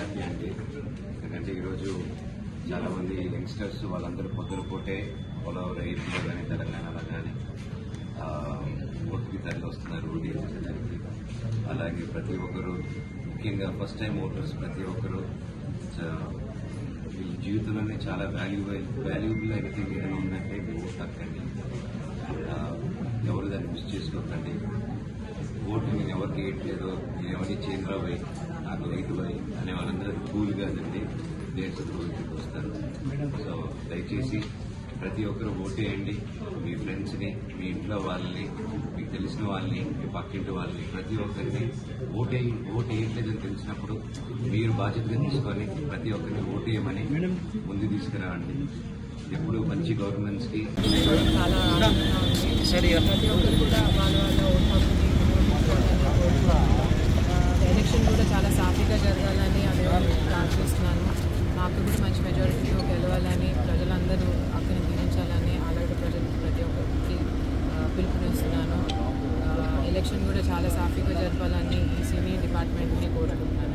Happy అండి. ఎందుకంటే ఈరోజు చాలామంది యంగ్స్టర్స్ వాళ్ళందరూ పొద్దునపూటే ఆల్ ఓవర్ ఏపీలో కానీ తెలంగాణలో కానీ ఓటుకి తరలి వస్తున్నారు ఓటు వేసేదానికి. అలాగే ప్రతి ఒక్కరు, ముఖ్యంగా ఫస్ట్ టైం ఓటర్స్ ప్రతి ఒక్కరు మీ జీవితంలోనే చాలా వాల్యుబుల్ ఎనీథింగ్ ఏదైనా ఉందంటే మీ ఓటు హక్కండి. ఎవరు దాన్ని మిస్ చేసుకోకండి. ఓటు నేను ఎవరికి వేయట్లేదు, నేను ఎవరిని చేంద్రా పోయి నాకు రైతు పోయి అనే వాళ్ళందరూ కూల్ కాదండి, దేశ ద్రోహికి వస్తారు. సో దయచేసి ప్రతి ఒక్కరు ఓటేయండి. మీ ఫ్రెండ్స్ని, మీ ఇంట్లో వాళ్ళని, మీకు తెలిసిన వాళ్ళని, మీ పక్కింటి వాళ్ళని, ప్రతి ఒక్కరిని ఓటు వేయట్లేదని తెలిసినప్పుడు మీరు బాధ్యతగా తీసుకొని ప్రతి ఒక్కరిని ఓటేయమని ముందు తీసుకురావండి. ఎప్పుడు మంచి గవర్నమెంట్స్ కి ప్రతి ఒక్కరు కూడా వాళ్ళ ఎలక్షన్ కూడా చాలా సాఫీగా జరగాలని అదే ప్రార్థిస్తున్నాను. మాకు కూడా మంచి మెజారిటీతో గెలవాలని, ప్రజలందరూ అక్కడిని దీవించాలని అలాగే ప్రజలకు ప్రతి ఒక్కరికి పిలుపునిస్తున్నాను. ఎలక్షన్ కూడా చాలా సాఫీగా జరపాలని ఈ సినీ డిపార్ట్మెంట్ని కోరుకుంటున్నాను.